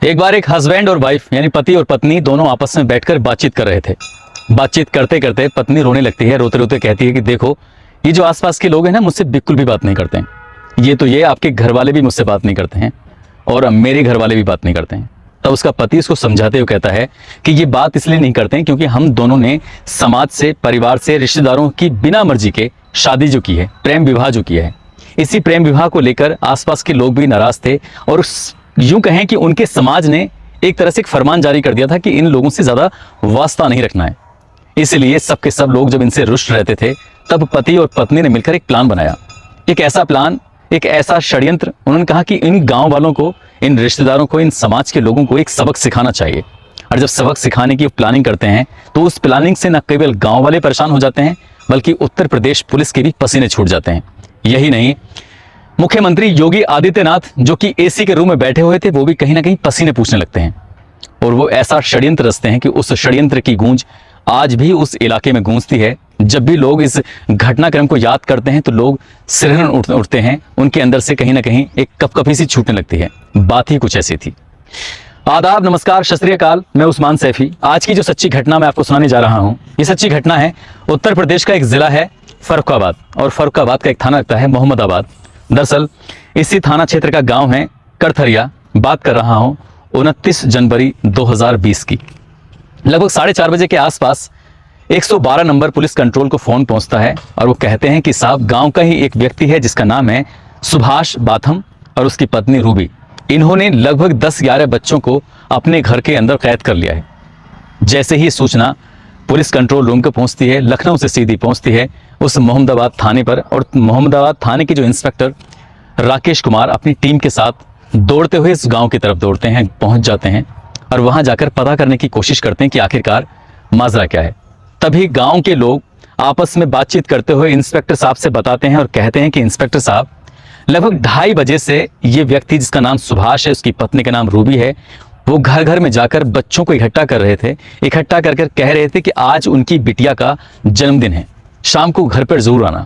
एक बार एक हस्बैंड और वाइफ यानी पति और पत्नी दोनों आपस में बैठकर बातचीत कर रहे थे। बातचीत करते करते पत्नी रोने लगती है। रोते रोते कहती है कि देखो, ये जो आसपास के लोग हैं ना, मुझसे बिल्कुल भी बात नहीं करते हैं। ये आपके घर वाले भी मुझसे बात नहीं करते हैं और मेरे घर वाले भी बात नहीं करते हैं। तब उसका पति उसको समझाते हुए कहता है कि ये बात इसलिए नहीं करते हैं क्योंकि हम दोनों ने समाज से, परिवार से, रिश्तेदारों की बिना मर्जी के शादी जो की है, प्रेम विवाह जो किया है, इसी प्रेम विवाह को लेकर आसपास के लोग भी नाराज थे और यूं कहें कि उनके समाज ने एक तरह से एक फरमान जारी कर दिया था कि इन लोगों से ज्यादा वास्ता नहीं रखना है। इसलिए सबके सब लोग जब इनसे रुष्ट रहते थे तब पति और पत्नी ने मिलकर एक प्लान बनाया। एक ऐसा प्लान, एक ऐसा षड्यंत्र। उन्होंने कहा कि इन गांव वालों को, इन रिश्तेदारों को, इन समाज के लोगों को एक सबक सिखाना चाहिए। और जब सबक सिखाने की प्लानिंग करते हैं तो उस प्लानिंग से न केवल गांव वाले परेशान हो जाते हैं बल्कि उत्तर प्रदेश पुलिस के भी पसीने छूट जाते हैं। यही नहीं, मुख्यमंत्री योगी आदित्यनाथ जो कि एसी के रूम में बैठे हुए थे, वो भी कहीं ना कहीं पसीने पूछने लगते हैं और वो ऐसा षड्यंत्र रचते हैं कि उस षड्यंत्र की गूंज आज भी उस इलाके में गूंजती है। जब भी लोग इस घटनाक्रम को याद करते हैं तो लोग सिरहन उठते हैं, उनके अंदर से कहीं ना कहीं एक कपकपी सी छूटने लगती है। बात ही कुछ ऐसी थी। आदाब, नमस्कार, सत श्री अकाल। मैं उस्मान सैफी। आज की जो सच्ची घटना मैं आपको सुनाने जा रहा हूँ, ये सच्ची घटना है उत्तर प्रदेश का एक जिला है फर्रुखाबाद, और फर्रुखाबाद का एक थाना लगता है मोहम्मदाबाद। दरअसल इसी थाना क्षेत्र का गांव है करथरिया। बात कर रहा हूं 29 जनवरी 2020 की। लगभग 4:30 बजे के आसपास 112 नंबर पुलिस कंट्रोल को फोन पहुंचता है और वो कहते हैं कि साहब, गांव का ही एक व्यक्ति है जिसका नाम है सुभाष बाथम और उसकी पत्नी रूबी। इन्होंने लगभग 10-11 बच्चों को अपने घर के अंदर कैद कर लिया है। जैसे ही सूचना पुलिस कंट्रोल रूम को पहुंचती है, लखनऊ से सीधी पहुंचती है उस मोहम्मदाबाद थाने पर, और मोहम्मदाबाद थाने के जो इंस्पेक्टर राकेश कुमार अपनी टीम के साथ दौड़ते हुए इस गांव की तरफ दौड़ते हैं, पहुंच जाते हैं और वहां जाकर पता करने की कोशिश करते हैं कि आखिरकार माजरा क्या है। तभी गांव के लोग आपस में बातचीत करते हुए इंस्पेक्टर साहब से बताते हैं और कहते हैं कि इंस्पेक्टर साहब, लगभग 2:30 बजे से ये व्यक्ति जिसका नाम सुभाष है, उसकी पत्नी का नाम रूबी है, वो घर घर में जाकर बच्चों को इकट्ठा कर रहे थे। इकट्ठा कर कह रहे थे कि आज उनकी बिटिया का जन्मदिन है, शाम को घर पर जरूर आना।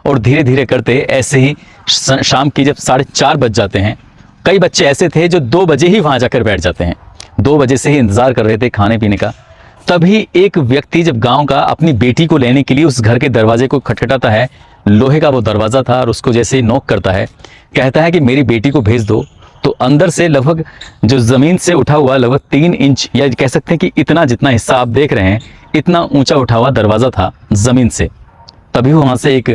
और धीरे धीरे करते ऐसे ही शाम की जब 4:30 बज जाते हैं, कई बच्चे ऐसे थे जो 2 बजे ही वहां जाकर बैठ जाते हैं। 2 बजे से ही इंतजार कर रहे थे खाने पीने का। तभी एक व्यक्ति जब गांव का अपनी बेटी को लेने के लिए उस घर के दरवाजे को खटखटाता है। लोहे का वो दरवाजा था और उसको जैसे ही नॉक करता है, कहता है कि मेरी बेटी को भेज दो। तो अंदर से लगभग जो जमीन से उठा हुआ लगभग 3 इंच, या कह सकते हैं कि इतना जितना हिस्सा आप देख रहे हैं, इतना ऊंचा उठा हुआ दरवाजा था जमीन से। तभी वहां से एक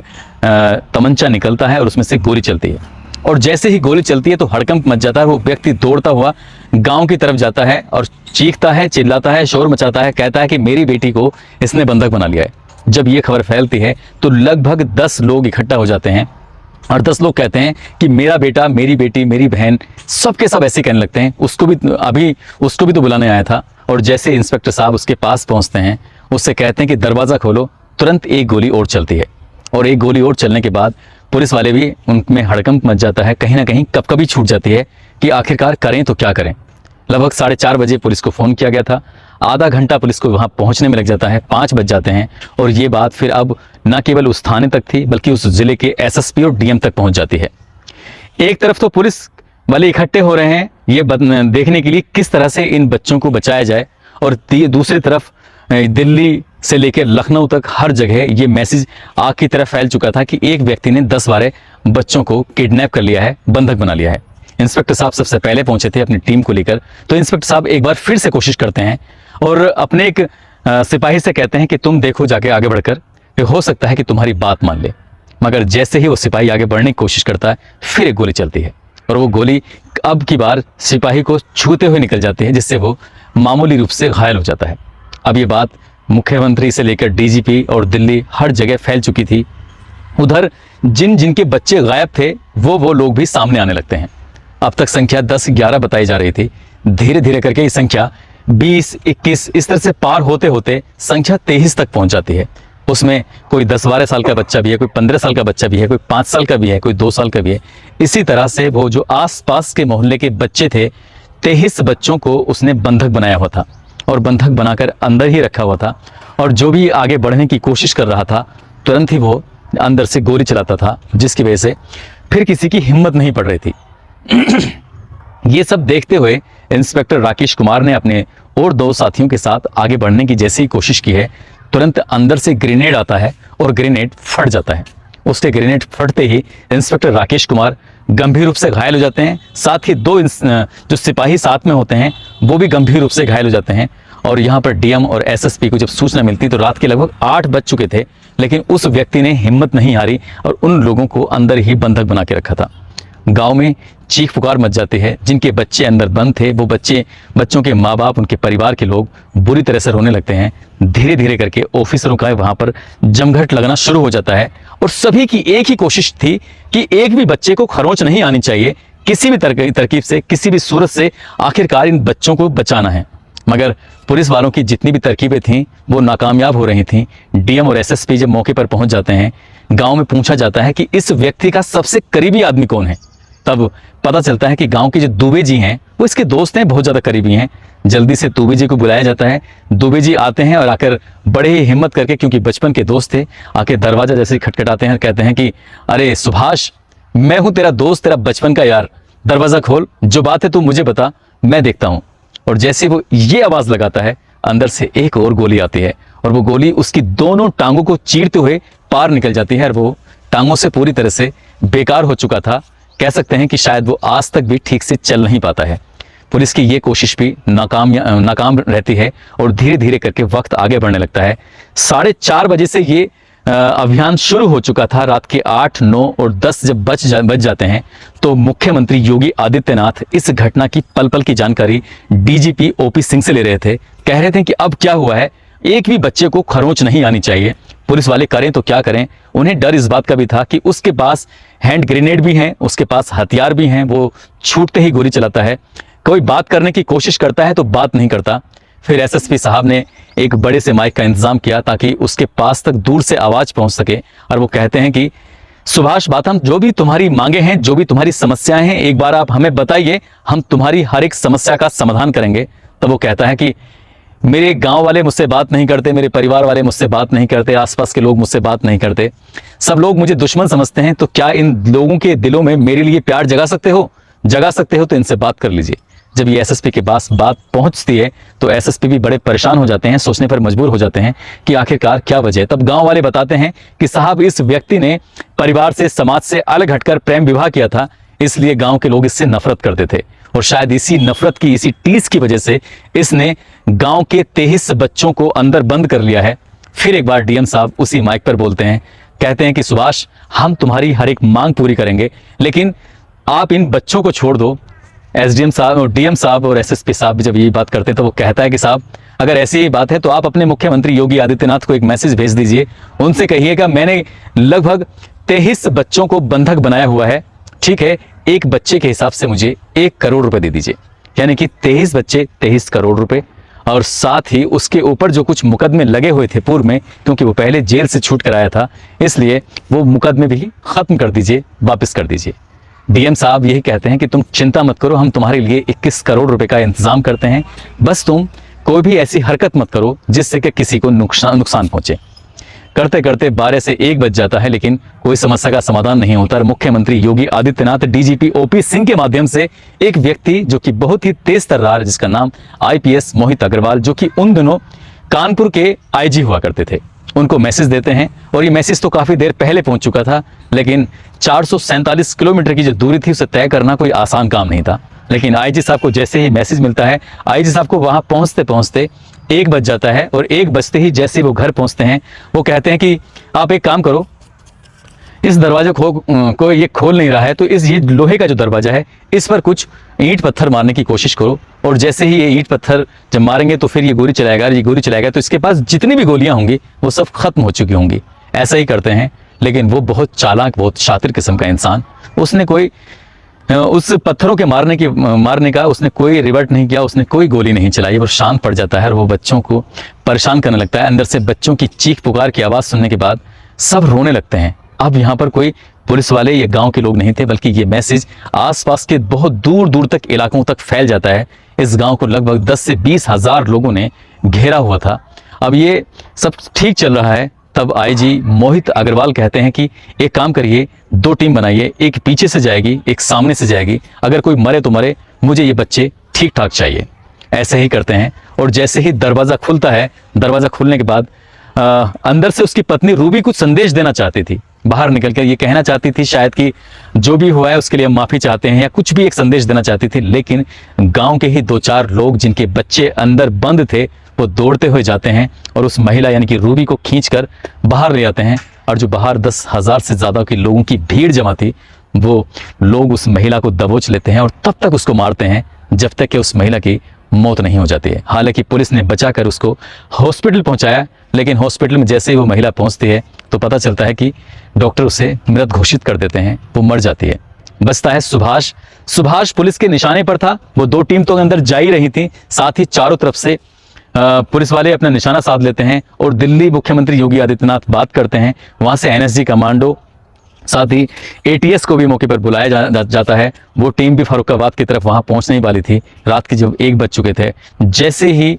तमंचा निकलता है और उसमें से गोली चलती है। और जैसे ही गोली चलती है तो हड़कंप मच जाता है। वो व्यक्ति दौड़ता हुआ गांव की तरफ जाता है और चीखता है, चिल्लाता है, शोर मचाता है, कहता है कि मेरी बेटी को इसने बंधक बना लिया है। जब ये खबर फैलती है तो लगभग 10 लोग इकट्ठा हो जाते हैं और 10 लोग कहते हैं कि मेरा बेटा, मेरी बेटी, मेरी बहन, सबके सब ऐसे कहने लगते हैं। उसको भी तो बुलाने आया था। और जैसे इंस्पेक्टर साहब उसके पास पहुंचते हैं, उससे कहते हैं कि दरवाजा खोलो। तुरंत एक गोली और चलती है और एक गोली और चलने के बाद पुलिस वाले भी, उनमें हड़कंप मच जाता है, कहीं ना कहीं कपकपी छूट जाती है कि आखिरकार करें तो क्या करें। लगभग 4:30 बजे पुलिस को फोन किया गया था। आधा घंटा पुलिस को वहां पहुंचने में लग जाता है, 5 बज जाते हैं। और ये बात फिर अब न केवल उस थाने तक थी बल्कि उस जिले के एसएसपी और डीएम तक पहुंच जाती है। एक तरफ तो पुलिस वाले इकट्ठे हो रहे हैं ये देखने के लिए किस तरह से इन बच्चों को बचाया जाए, और दूसरी तरफ दिल्ली से लेकर लखनऊ तक हर जगह ये मैसेज आग की तरह फैल चुका था कि एक व्यक्ति ने 10-12 बच्चों को किडनैप कर लिया है, बंधक बना लिया है। इंस्पेक्टर साहब सबसे पहले पहुंचे थे अपनी टीम को लेकर। तो इंस्पेक्टर साहब एक बार फिर से कोशिश करते हैं और अपने एक सिपाही से कहते हैं कि तुम देखो जाके आगे बढ़कर, हो सकता है कि तुम्हारी बात मान ले। मगर जैसे ही वो सिपाही आगे बढ़ने की कोशिश करता है, फिर एक गोली चलती है और वो गोली अब की बार सिपाही को छूते हुए निकल जाती है, जिससे वो मामूली रूप से घायल हो जाता है। अब ये बात मुख्यमंत्री से लेकर डीजीपी और दिल्ली हर जगह फैल चुकी थी। उधर जिनके बच्चे गायब थे वो लोग भी सामने आने लगते हैं। अब तक संख्या 10-11 बताई जा रही थी। धीरे धीरे करके ये संख्या 20-21 इस तरह से पार होते होते संख्या 23 तक पहुंच जाती है। उसमें कोई 10-12 साल का बच्चा भी है, कोई 15 साल का बच्चा भी है, कोई 5 साल का भी है, कोई 2 साल का भी है। इसी तरह से वो जो आसपास के मोहल्ले के बच्चे थे, 23 बच्चों को उसने बंधक बनाया हुआ था और बंधक बनाकर अंदर ही रखा हुआ था। और जो भी आगे बढ़ने की कोशिश कर रहा था, तुरंत ही वो अंदर से गोली चलाता था, जिसकी वजह से फिर किसी की हिम्मत नहीं पड़ रही थी। ये सब देखते हुए इंस्पेक्टर राकेश कुमार ने अपने और 2 साथियों के साथ आगे बढ़ने की जैसी ही कोशिश की है, तुरंत अंदर से ग्रेनेड आता है और ग्रेनेड फट जाता है। उसके ग्रेनेड फटते ही इंस्पेक्टर राकेश कुमार गंभीर रूप से घायल हो जाते हैं। साथ ही 2 जो सिपाही साथ में होते हैं वो भी गंभीर रूप से घायल हो जाते हैं। और यहाँ पर डीएम और एसएसपी को जब सूचना मिलती तो रात के लगभग 8 बज चुके थे, लेकिन उस व्यक्ति ने हिम्मत नहीं हारी और उन लोगों को अंदर ही बंधक बना के रखा था। गांव में चीख पुकार मच जाती है। जिनके बच्चे अंदर बंद थे वो बच्चों के माँ बाप, उनके परिवार के लोग बुरी तरह से रोने लगते हैं। धीरे धीरे करके ऑफिसरों का वहां पर जमघट लगना शुरू हो जाता है और सभी की एक ही कोशिश थी कि एक भी बच्चे को खरोंच नहीं आनी चाहिए, किसी भी तरकीब से, किसी भी सूरत से आखिरकार इन बच्चों को बचाना है। मगर पुलिस वालों की जितनी भी तरकीबें थीं वो नाकामयाब हो रही थीं। डीएम और एसएसपी जब मौके पर पहुंच जाते हैं, गांव में पूछा जाता है कि इस व्यक्ति का सबसे करीबी आदमी कौन है। तब पता चलता है कि गांव के जो दुबे जी हैं वो इसके दोस्त हैं, बहुत ज्यादा करीबी हैं। जल्दी से दुबे जी को बुलाया जाता है। दुबे जी आते हैं और आकर बड़े ही हिम्मत करके, क्योंकि बचपन के दोस्त थे, आके दरवाजा जैसे ही खटखटाते हैं, कहते हैं कि अरे सुभाष, मैं हूं तेरा दोस्त, तेरा बचपन का यार, दरवाजा खोल, जो बात है तू मुझे बता, मैं देखता हूं। और जैसे वो ये आवाज लगाता है, अंदर से एक और गोली आती है और वो गोली उसकी दोनों टांगों को चीरते हुए पार निकल जाती है और वो टांगों से पूरी तरह से बेकार हो चुका था। कह सकते हैं कि शायद वो आज तक भी ठीक से चल नहीं पाता है। पुलिस की ये कोशिश भी नाकाम रहती है और धीरे धीरे करके वक्त आगे बढ़ने लगता है। 4:30 बजे से ये अभियान शुरू हो चुका था। रात के 8, 9 और 10 जब बज जाते हैं तो मुख्यमंत्री योगी आदित्यनाथ इस घटना की पल पल की जानकारी डीजीपी ओपी सिंह से ले रहे थे। कह रहे थे कि अब क्या हुआ है, एक भी बच्चे को खरोंच नहीं आनी चाहिए, पुलिस वाले करें तो क्या करें। उन्हें डर इस बात का भी था कि उसके पास हैंड ग्रेनेड भी हैं, उसके पास हथियार भी हैं, वो छूटते ही गोली चलाता है। कोई बात करने की कोशिश करता है तो बात नहीं करता। फिर एसएसपी साहब ने एक बड़े से माइक का इंतजाम किया ताकि उसके पास तक दूर से आवाज पहुंच सके और वो कहते हैं कि सुभाष बाथम, जो भी तुम्हारी मांगे हैं, जो भी तुम्हारी समस्याएं हैं, एक बार आप हमें बताइए, हम तुम्हारी हर एक समस्या का समाधान करेंगे। तब वो कहता है कि मेरे गांव वाले मुझसे बात नहीं करते, मेरे परिवार वाले मुझसे बात नहीं करते, आसपास के लोग मुझसे बात नहीं करते, सब लोग मुझे दुश्मन समझते हैं। तो क्या इन लोगों के दिलों में मेरे लिए प्यार जगा सकते हो तो इनसे बात कर लीजिए। जब ये एसएसपी के पास बात पहुंचती है तो एसएसपी भी बड़े परेशान हो जाते हैं, सोचने पर मजबूर हो जाते हैं कि आखिरकार क्या वजह है। तब गांव वाले बताते हैं कि साहब, इस व्यक्ति ने परिवार से, समाज से अलग हटकर प्रेम विवाह किया था, इसलिए गांव के लोग इससे नफरत करते थे और शायद इसी नफरत की, इसी टीस की वजह से इसने गांव के 23 बच्चों को अंदर बंद कर लिया है। फिर एक बार डीएम साहब उसी माइक पर बोलते हैं, कहते हैं कि सुभाष, हम तुम्हारी हर एक मांग पूरी करेंगे, लेकिन आप इन बच्चों को छोड़ दो। एसडीएम साहब और डीएम साहब और एसएसपी साहब जब ये बात करते हैं तो वो कहता है कि साहब, अगर ऐसी ही बात है तो आप अपने मुख्यमंत्री योगी आदित्यनाथ को एक मैसेज भेज दीजिए, उनसे कहिएगा मैंने लगभग 23 बच्चों को बंधक बनाया हुआ है, ठीक है, एक बच्चे के हिसाब से मुझे 1 करोड़ रुपए दे दीजिए। यानी कि 23 बच्चे 23 करोड़ रुपए, और साथ ही उसके ऊपर जो कुछ मुकदमे लगे हुए थे पूर्व में, क्योंकि वो पहले जेल से छूट कर आया था, इसलिए वो मुकदमे भी खत्म कर दीजिए, वापस कर दीजिए। डीएम साहब यही कहते हैं कि तुम चिंता मत करो, हम तुम्हारे लिए 21 करोड़ रुपए का इंतजाम करते हैं, बस तुम कोई भी ऐसी हरकत मत करो जिससे कि किसी को नुकसान पहुंचे। करते करते 12 से 1 बज जाता है, लेकिन कोई समस्या का समाधान नहीं होता। मुख्यमंत्री योगी आदित्यनाथ डीजीपी ओपी सिंह के माध्यम से एक व्यक्ति जो कि बहुत ही तेज तर्रार, जिसका नाम आईपीएस मोहित अग्रवाल, जो कि उन दिनों कानपुर के आईजी हुआ करते थे, उनको मैसेज देते हैं। और ये मैसेज तो काफी देर पहले पहुंच चुका था, लेकिन 447 किलोमीटर की जो दूरी थी उसे तय करना कोई आसान काम नहीं था। लेकिन आईजी साहब को जैसे ही मैसेज मिलता है, आईजी साहब को वहां पहुंचते पहुंचते 1 बज जाता है, और 1 बजते ही जैसे वो घर पहुंचते हैं, वो कहते हैं कि आप एक काम करो, इस दरवाजे को ये खोल नहीं रहा है, तो ये लोहे का जो दरवाजा है, इस पर कुछ ईंट पत्थर मारने की कोशिश करो, और जैसे ही ये ईंट पत्थर जब मारेंगे तो फिर ये गोली चलाएगा, तो इसके पास जितनी भी गोलियां होंगी वो सब खत्म हो चुकी होंगी। ऐसा ही करते हैं, लेकिन वो बहुत चालाक, बहुत शातिर किस्म का इंसान, उसने कोई उस पत्थरों के मारने का उसने कोई रिवर्ट नहीं किया, उसने कोई गोली नहीं चलाई। वो शांत पड़ जाता है और वो बच्चों को परेशान करने लगता है। अंदर से बच्चों की चीख पुकार की आवाज़ सुनने के बाद सब रोने लगते हैं। अब यहाँ पर कोई पुलिस वाले या गांव के लोग नहीं थे, बल्कि ये मैसेज आसपास के बहुत दूर दूर तक इलाकों तक फैल जाता है। इस गांव को लगभग 10 से 20 हज़ार लोगों ने घेरा हुआ था। अब ये सब ठीक चल रहा है, तब आईजी मोहित अग्रवाल कहते हैं कि एक काम करिए, 2 टीम बनाइए, एक पीछे से जाएगी, एक सामने से जाएगी, अगर कोई मरे तो मरे, मुझे ये बच्चे ठीक ठाक चाहिए। ऐसे ही करते हैं। और जैसे ही दरवाज़ा खुलता है, दरवाज़ा खुलने के बाद अंदर से उसकी पत्नी रूबी कुछ संदेश देना चाहती थी, बाहर निकल कर ये कहना चाहती थी शायद कि जो भी हुआ है उसके लिए हम माफ़ी चाहते हैं, या कुछ भी एक संदेश देना चाहती थी। लेकिन गांव के ही 2-4 लोग जिनके बच्चे अंदर बंद थे, वो दौड़ते हुए जाते हैं और उस महिला यानी कि रूबी को खींचकर बाहर ले आते हैं। और जो बाहर 10,000 से ज़्यादा के लोगों की भीड़ जमा थी, वो लोग उस महिला को दबोच लेते हैं और तब तक उसको मारते हैं जब तक कि उस महिला की मौत नहीं हो जाती है। हालांकि पुलिस ने बचाकर उसको हॉस्पिटल पहुंचाया, लेकिन हॉस्पिटल में जैसे ही वो महिला पहुंचती है तो पता चलता है कि डॉक्टर उसे मृत घोषित कर देते हैं, वो मर जाती है। बचता है सुभाष। सुभाष पुलिस के निशाने पर था। वो 2 टीम तो अंदर जा ही रही थी, साथ ही चारों तरफ से पुलिस वाले अपना निशाना साध लेते हैं और दिल्ली मुख्यमंत्री योगी आदित्यनाथ बात करते हैं। वहां से एनएसजी कमांडो, साथ ही एटीएस को भी मौके पर बुलाया जाता है। वो टीम भी फरुखाबाद की तरफ वहां पहुंचने ही वाली थी। रात के जब 1 बज चुके थे, जैसे ही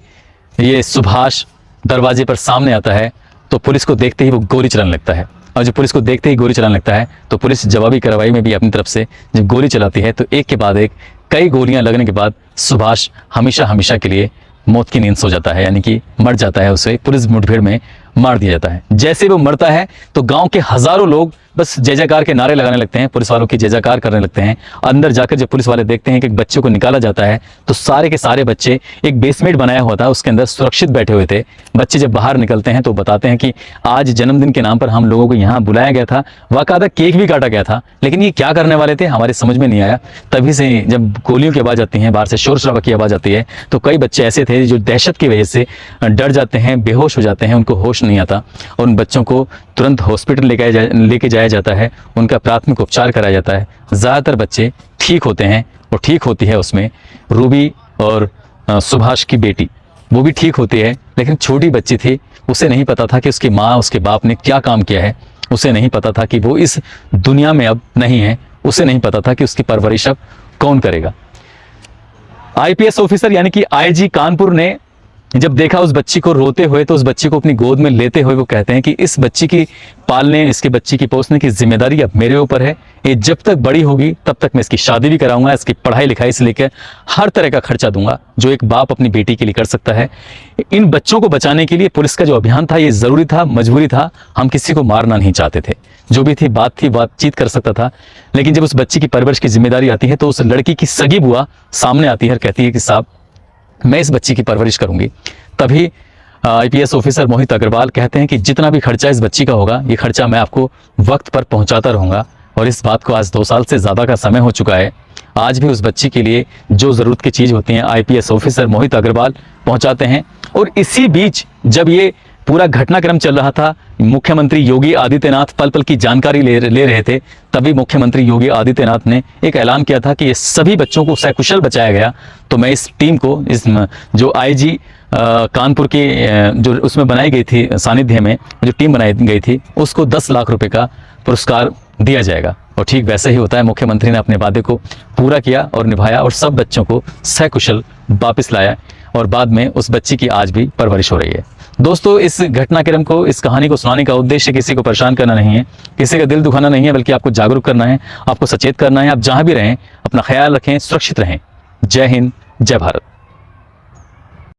ये सुभाष दरवाजे पर सामने आता है तो पुलिस को देखते ही वो गोली चलाने लगता है। और जब पुलिस को देखते ही गोली चलाने लगता है तो पुलिस जवाबी कार्रवाई में भी अपनी तरफ से जब गोली चलाती है तो एक के बाद एक कई गोलियां लगने के बाद सुभाष हमेशा हमेशा के लिए मौत की नींद सो जाता है, यानी कि मर जाता है। उसे पुलिस मुठभेड़ में मार दिया जाता है। जैसे वो मरता है तो गांव के हजारों लोग बस जय जयकार के नारे लगाने लगते हैं, पुलिस वालों की जय जयकार करने लगते हैं। अंदर जाकर जब पुलिस वाले देखते हैं कि एक बच्चे को निकाला जाता है तो सारे के सारे बच्चे, एक बेसमेंट बनाया हुआ था उसके अंदर सुरक्षित बैठे हुए थे। बच्चे जब बाहर निकलते हैं तो बताते हैं कि आज जन्मदिन के नाम पर हम लोगों को यहाँ बुलाया गया था, बाकायदा केक भी काटा गया था, लेकिन ये क्या करने वाले थे हमारे समझ में नहीं आया। तभी से जब गोलियों की आवाज़ आती है, बाहर से शोर शराबा की आवाज़ आती है, तो कई बच्चे ऐसे थे जो दहशत की वजह से डर जाते हैं, बेहोश हो जाते हैं, उनको होश नहीं आता और उन बच्चों को तुरंत हॉस्पिटल लेके जाया जाता है, उनका प्राथमिक उपचार कराया जाता है। ज़्यादातर बच्चे ठीक होते हैं और ठीक होती है उसमें रूबी और सुभाष की बेटी, वो भी ठीक होती है। लेकिन छोटी बच्ची थी, उसे नहीं पता था कि उसकी माँ उसके बाप ने क्या काम किया है, उसे नहीं पता था कि वो इस दुनिया में अब नहीं है, उसे नहीं पता था कि उसकी परवरिश अब कौन करेगा। आईपीएस ऑफिसर यानी कि आईजी कानपुर ने जब देखा उस बच्ची को रोते हुए तो उस बच्ची को अपनी गोद में लेते हुए वो कहते हैं कि इस बच्ची की पालने, इसकी बच्ची की पोसने की जिम्मेदारी अब मेरे ऊपर है। ये जब तक बड़ी होगी तब तक मैं इसकी शादी भी कराऊंगा, इसकी पढ़ाई लिखाई से लेकर हर तरह का खर्चा दूंगा जो एक बाप अपनी बेटी के लिए कर सकता है। इन बच्चों को बचाने के लिए पुलिस का जो अभियान था ये जरूरी था, मजबूरी था। हम किसी को मारना नहीं चाहते थे, जो भी थी बातचीत कर सकता था। लेकिन जब उस बच्ची की परवरिश की जिम्मेदारी आती है तो उस लड़की की सगी बुआ सामने आती है और कहती है कि साहब मैं इस बच्ची की परवरिश करूंगी। तभी आईपीएस ऑफिसर मोहित अग्रवाल कहते हैं कि जितना भी खर्चा इस बच्ची का होगा ये खर्चा मैं आपको वक्त पर पहुंचाता रहूंगा। और इस बात को आज 2 साल से ज़्यादा का समय हो चुका है। आज भी उस बच्ची के लिए जो ज़रूरत की चीज़ होती हैं आईपीएस ऑफिसर मोहित अग्रवाल पहुंचाते हैं। और इसी बीच जब ये पूरा घटनाक्रम चल रहा था, मुख्यमंत्री योगी आदित्यनाथ पल पल की जानकारी ले रहे थे, तभी मुख्यमंत्री योगी आदित्यनाथ ने एक ऐलान किया था कि ये सभी बच्चों को सकुशल बचाया गया। तो मैं इस टीम को, इस जो आईजी कानपुर की जो उसमें बनाई गई थी सानिध्य में जो टीम बनाई गई थी, उसको 10 लाख रुपए का पुरस्कार दिया जाएगा। और ठीक वैसे ही होता है, मुख्यमंत्री ने अपने वादे को पूरा किया और निभाया और सब बच्चों को सकुशल वापस लाया और बाद में उस बच्ची की आज भी परवरिश हो रही है। दोस्तों, इस घटनाक्रम को, इस कहानी को सुनाने का उद्देश्य किसी को परेशान करना नहीं है, किसी का दिल दुखाना नहीं है, बल्कि आपको जागरूक करना है, आपको सचेत करना है। आप जहां भी रहें अपना ख्याल रखें, सुरक्षित रहें। जय हिंद, जय भारत।